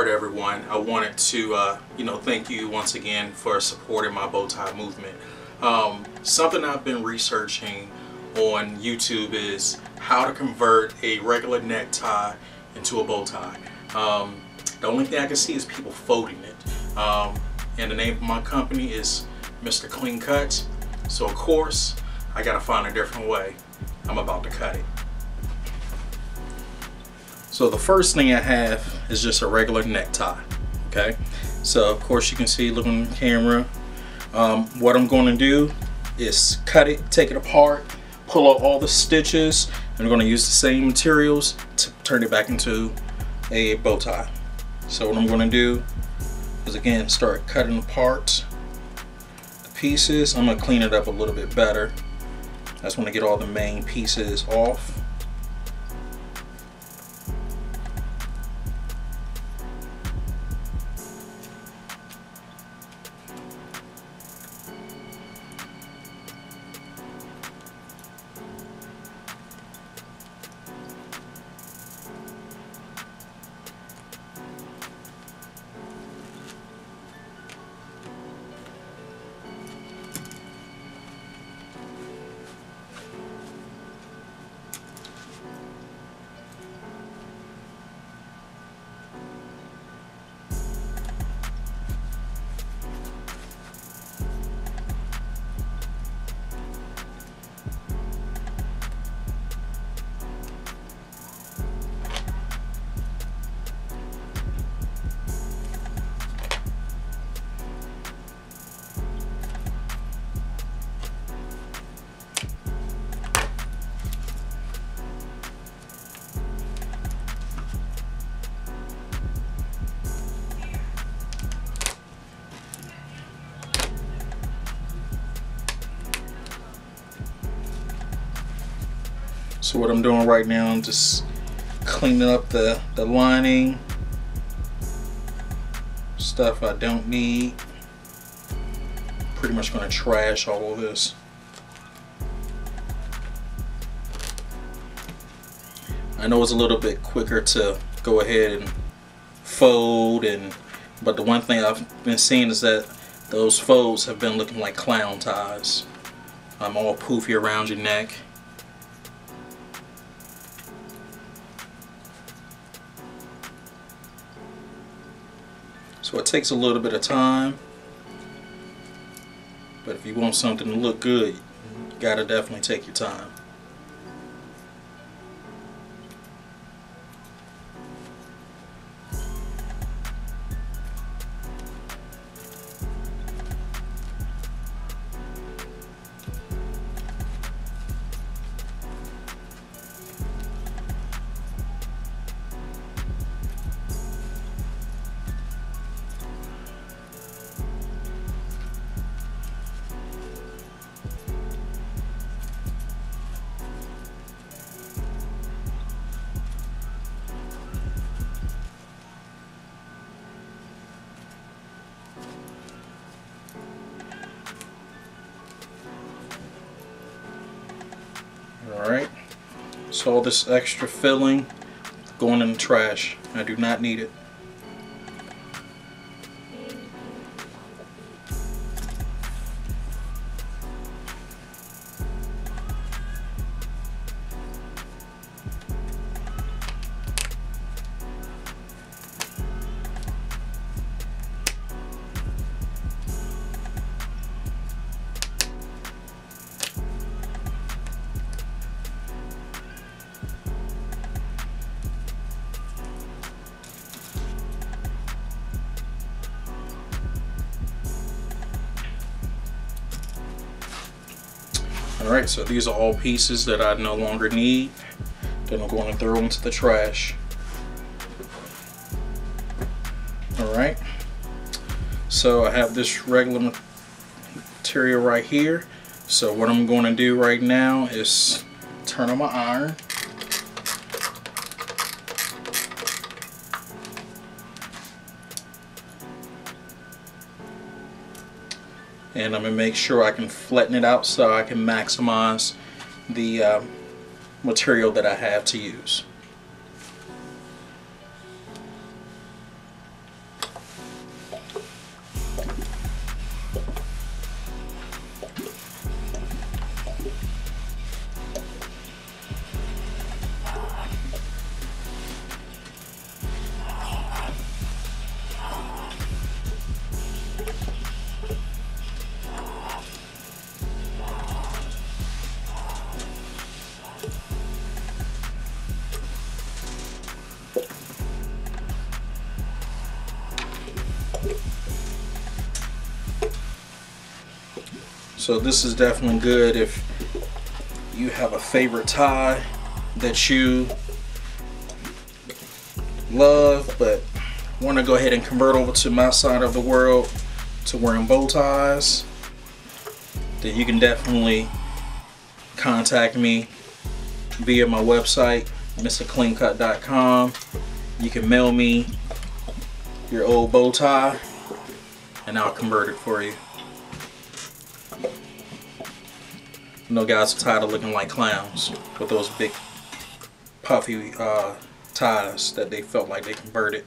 Alright everyone, I wanted to thank you once again for supporting my bow tie movement. Something I've been researching on YouTube is how to convert a regular necktie into a bow tie. The only thing I can see is people folding it. And the name of my company is Mr. Clean Cut. So of course, I gotta find a different way. I'm about to cut it. So the first thing I have is just a regular necktie. Okay, so of course you can see, look on the camera. What I'm going to do is cut it, take it apart, pull out all the stitches, and I'm going to use the same materials to turn it back into a bow tie. So what I'm going to do is again start cutting apart the pieces. I'm going to clean it up a little bit better. I just want to get all the main pieces off. So what I'm doing right now, I'm just cleaning up the lining, stuff I don't need. Pretty much going to trash all of this. I know it's a little bit quicker to go ahead and fold, but the one thing I've been seeing is that those folds have been looking like clown ties. All poofy around your neck. So it takes a little bit of time, but if you want something to look good, you gotta definitely take your time. Alright, so all this extra filling going in the trash. I do not need it. Alright, so these are all pieces that I no longer need that I'm going to throw into the trash. Alright, so I have this regular material right here. So what I'm going to do right now is turn on my iron. And I'm going to make sure I can flatten it out so I can maximize the material that I have to use. So this is definitely good if you have a favorite tie that you love but want to go ahead and convert over to my side of the world to wearing bow ties. Then you can definitely contact me via my website, mrcleancut.com. You can mail me your old bow tie and I'll convert it for you. You know, guys are tired of looking like clowns with those big puffy ties that they felt like they converted.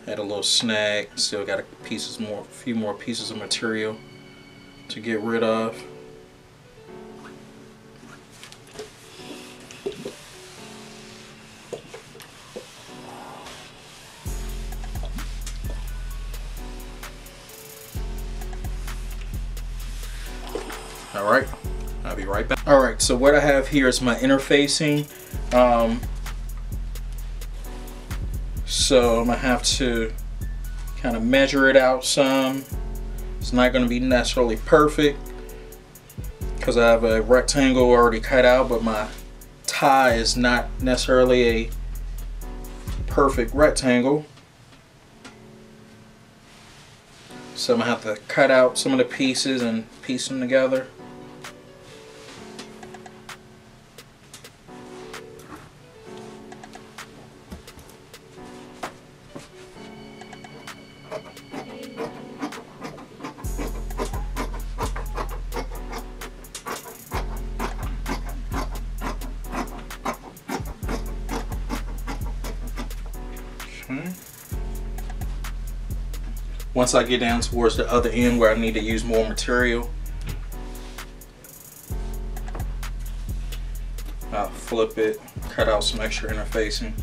Had a little snag, still got a few more pieces of material to get rid of. Alright, I'll be right back. Alright, so what I have here is my interfacing. So I'm going to have to kind of measure it out some. It's not going to be necessarily perfect because I have a rectangle already cut out, but my tie is not necessarily a perfect rectangle. So I'm going to have to cut out some of the pieces and piece them together. Once I get down towards the other end where I need to use more material, I'll flip it, cut out some extra interfacing.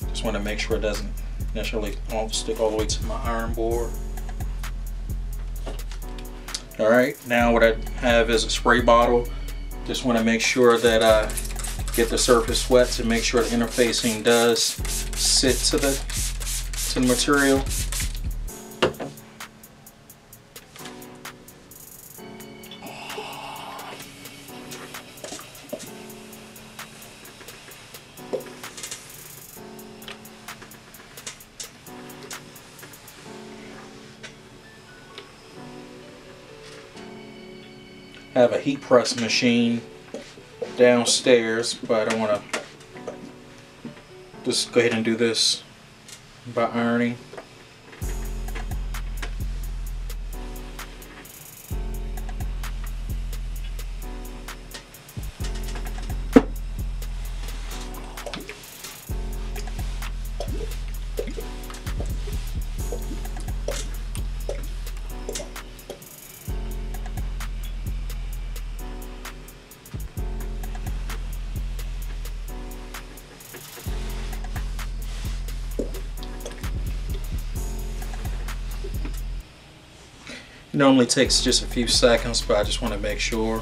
Just want to make sure it doesn't necessarily stick all the way to my iron board. Alright, now what I have is a spray bottle. Just want to make sure that I get the surface wet to make sure the interfacing does sit to the material. I have a heat press machine downstairs, but I want to just go ahead and do this by ironing. It normally takes just a few seconds, but I just want to make sure.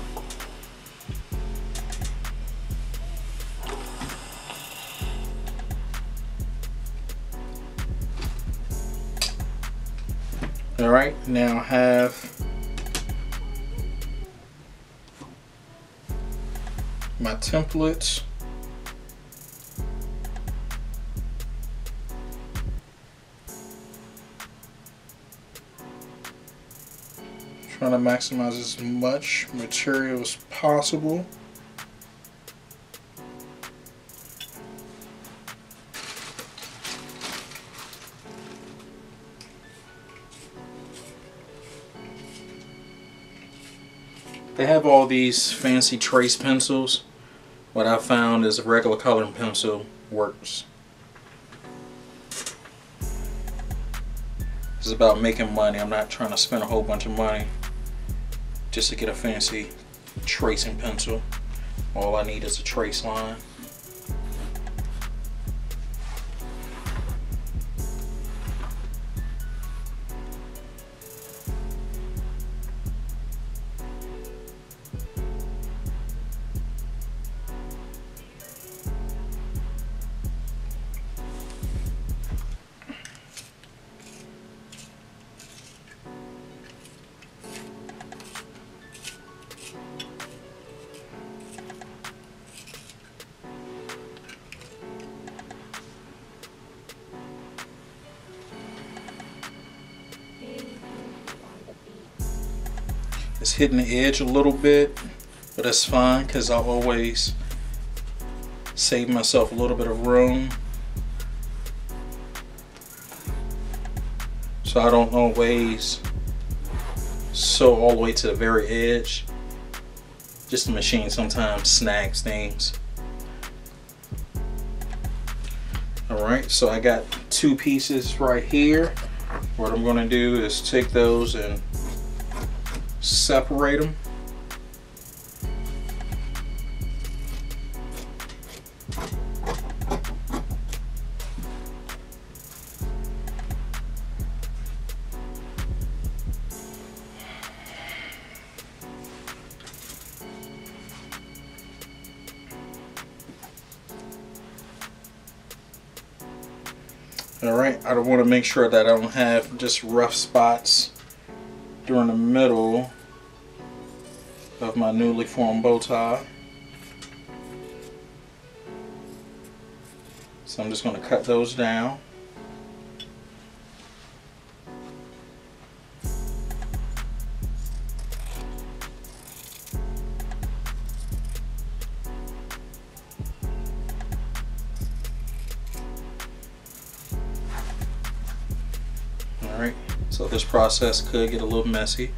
Alright, now I have my templates. Trying to maximize as much material as possible. They have all these fancy trace pencils. What I found is a regular coloring pencil works. It's about making money. I'm not trying to spend a whole bunch of money just to get a fancy tracing pencil. All I need is a trace line. It's hitting the edge a little bit, but that's fine because I'll always save myself a little bit of room, so I don't always sew all the way to the very edge. Just the machine sometimes snags things. Alright, so I got 2 pieces right here. What I'm going to do is take those and separate them. Alright, I want to make sure that I don't have just rough spots during the middle of my newly formed bow tie. So I'm just going to cut those down. Alright, so this process could get a little messy.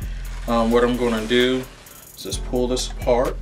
What I'm going to do is just pull this apart.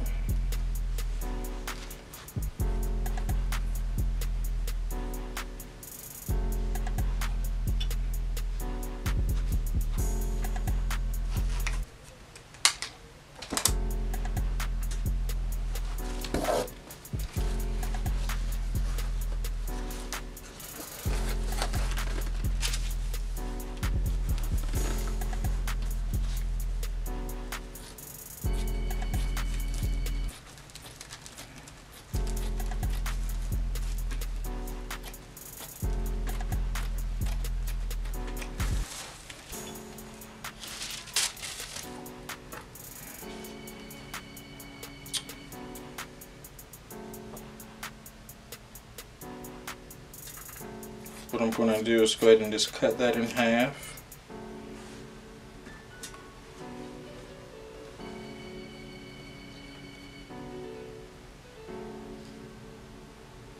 What I'm going to do is go ahead and just cut that in half.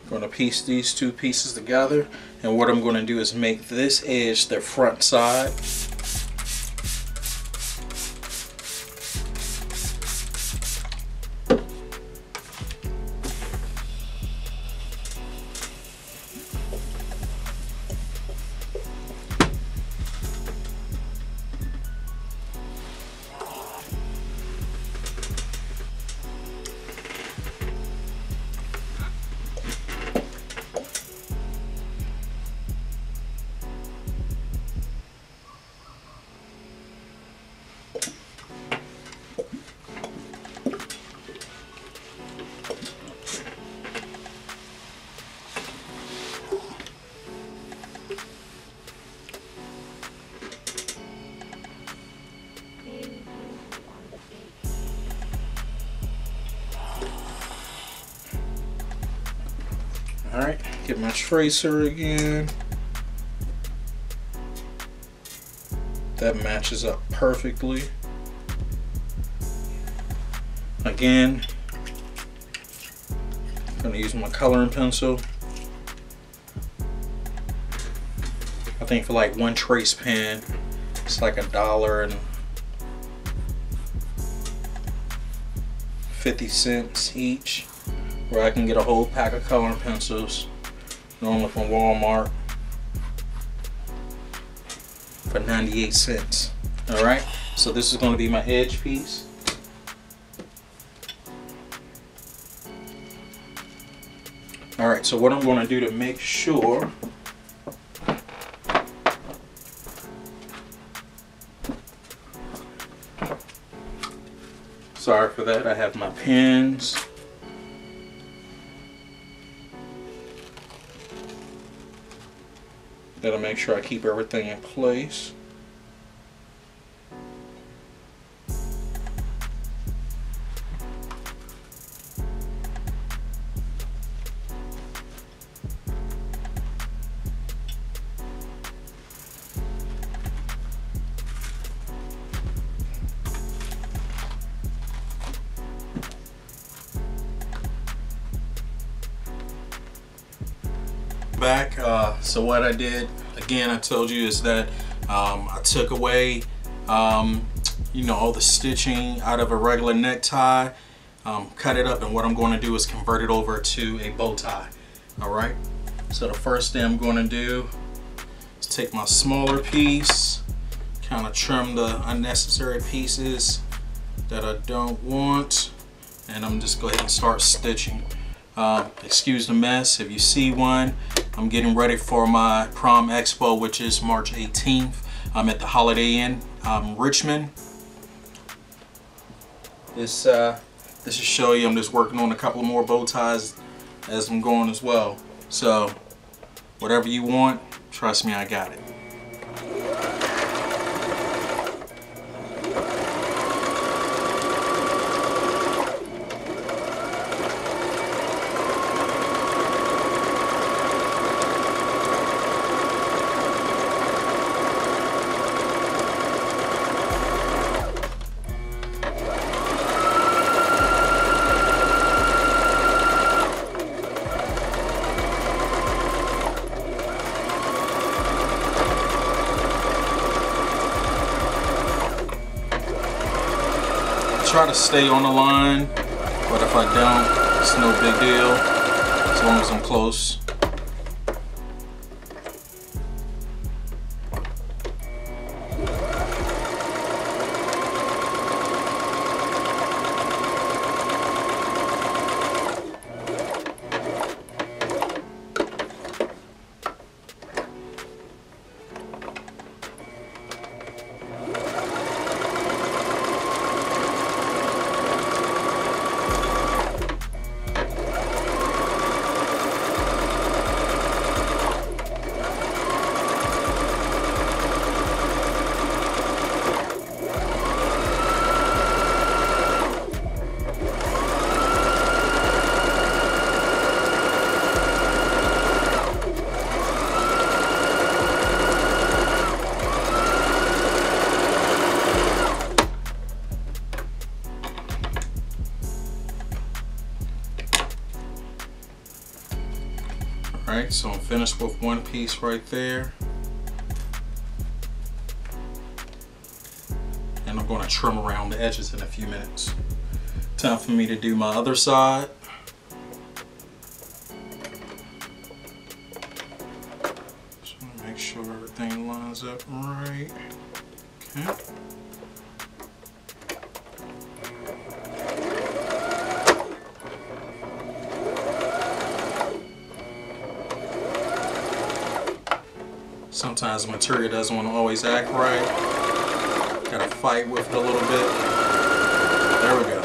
I'm going to piece these 2 pieces together, and what I'm going to do is make this edge the front side. Alright, get my tracer again. That matches up perfectly. Again, I'm going to use my coloring pencil. I think for like 1 trace pen, it's like $1.50 each. Where I can get a whole pack of coloring pencils, normally from Walmart, for 98 cents. Alright, so this is going to be my edge piece. Alright, so what I'm going to do to make sure sorry for that, I have my pens. Gotta make sure I keep everything in place. back. So what I did, again, I told you, is that I took away you know, all the stitching out of a regular necktie, cut it up, and what I'm going to do is convert it over to a bow tie. Alright, so the first thing I'm going to do is take my smaller piece, kind of trim the unnecessary pieces that I don't want, and I'm just go ahead and start stitching. Excuse the mess. If you see one, I'm getting ready for my prom expo, which is March 18th. I'm at the Holiday Inn, Richmond. This should show you I'm just working on a couple more bow ties as I'm going as well. So whatever you want, trust me, I got it. Try to stay on the line, but if I don't, it's no big deal as long as I'm close. Alright, so I'm finished with one piece right there. And I'm going to trim around the edges in a few minutes. Time for me to do my other side. Just want to make sure everything lines up right. Okay. Sometimes the material doesn't want to always act right. Gotta fight with it a little bit. There we go.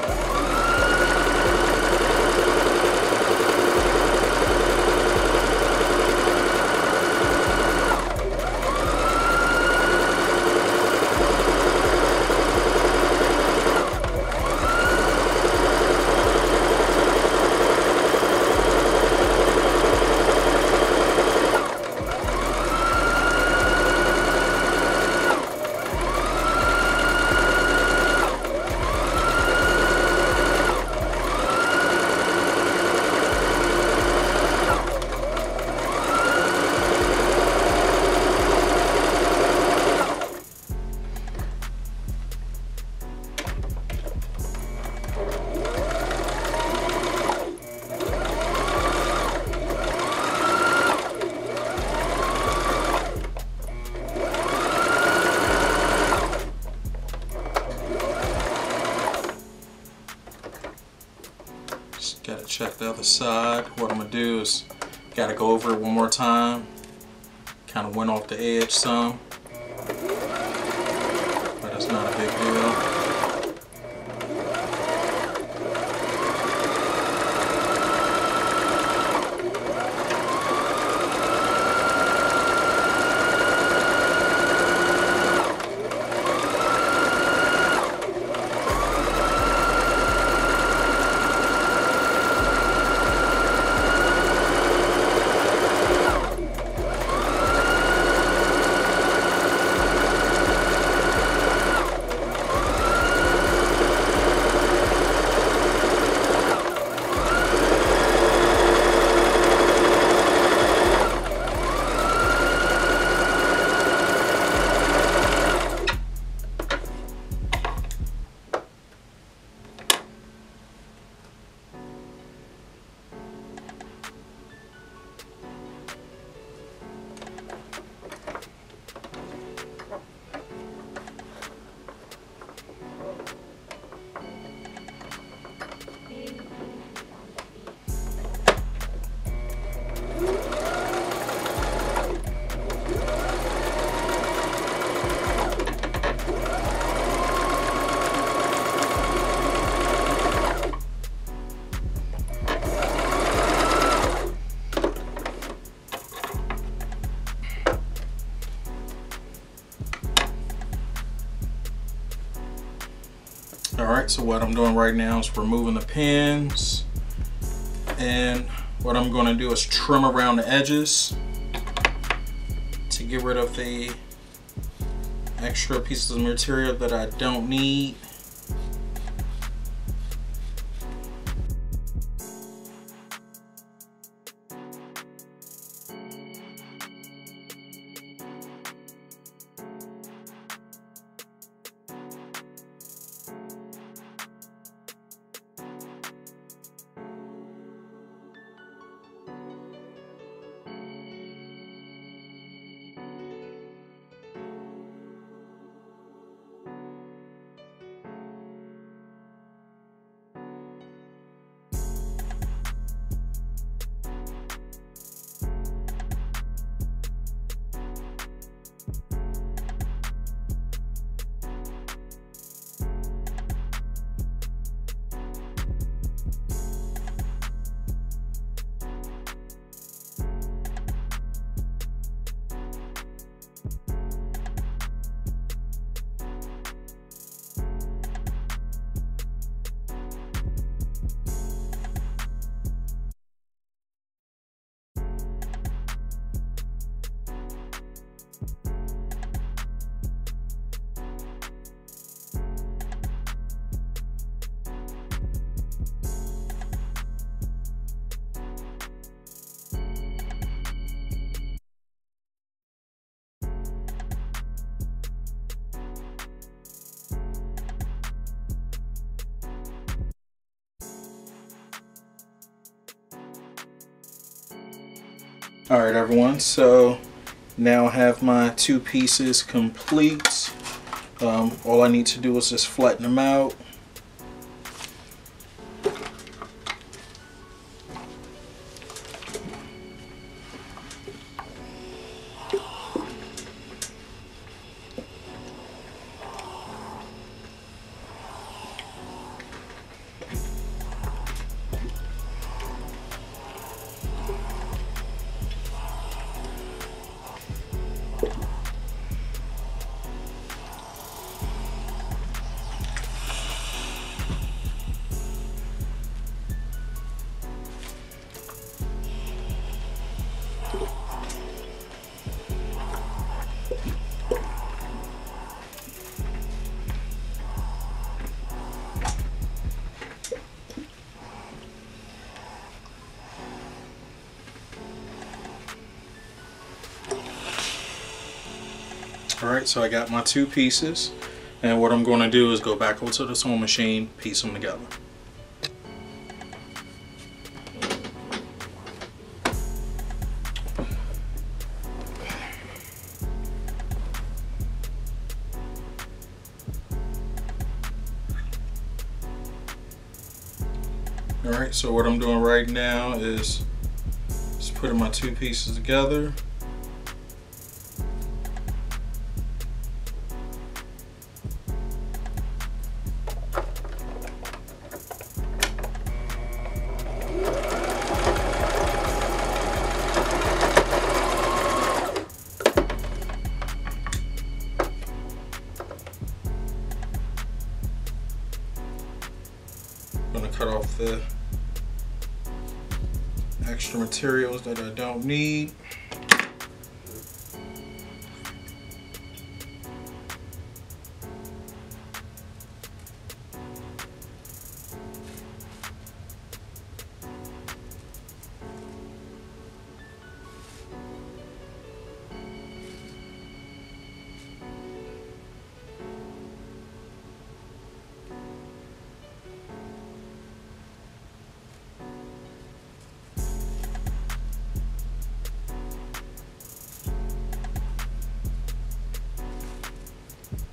Gotta check the other side. What I'm gonna do is gotta go over it one more time. Kind of went off the edge some, but it's not a big deal. Alright, so what I'm doing right now is removing the pins, and what I'm going to do is trim around the edges to get rid of the extra pieces of material that I don't need. Alright everyone, so now I have my two pieces complete. All I need to do is just flatten them out. Alright, so I got my two pieces, and what I'm going to do is go back over to the sewing machine, piece them together. Alright, so what I'm doing right now is just putting my two pieces together. I'm going to cut off the extra materials that I don't need.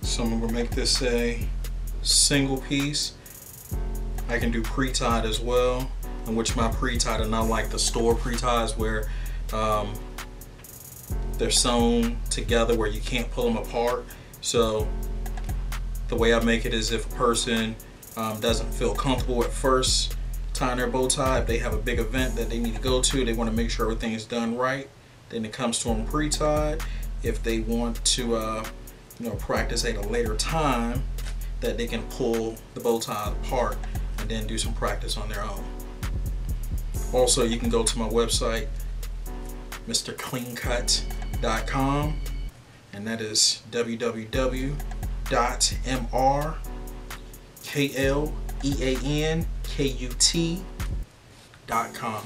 So I'm going to make this a single piece. I can do pre-tied as well, in which my pre-tied are not like the store pre-ties where they're sewn together where you can't pull them apart. So the way I make it is if a person doesn't feel comfortable at first tying their bow tie, if they have a big event that they need to go to, they want to make sure everything is done right, then it comes to them pre-tied. If they want to practice at a later time, that they can pull the bow tie apart and then do some practice on their own. Also, you can go to my website, mrcleancut.com, and that is www.mrcleankut.com.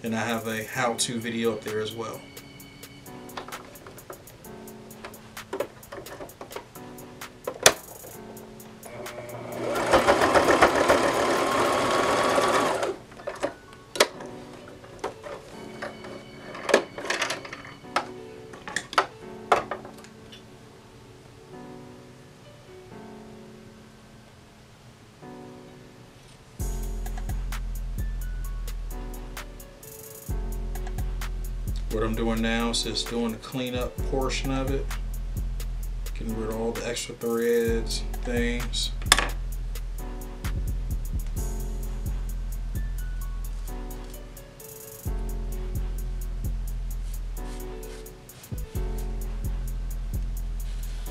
And I have a how-to video up there as well. What I'm doing now is just doing the cleanup portion of it, getting rid of all the extra threads, things.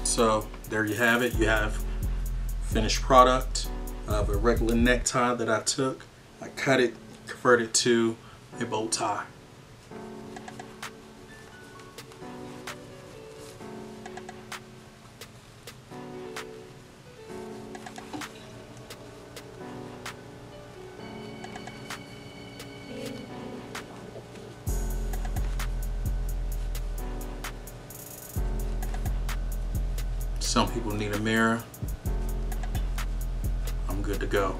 So there you have it. You have finished product of a regular necktie that I took. I cut it, converted to a bow tie. Some people need a mirror. I'm good to go.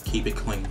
Keep it clean.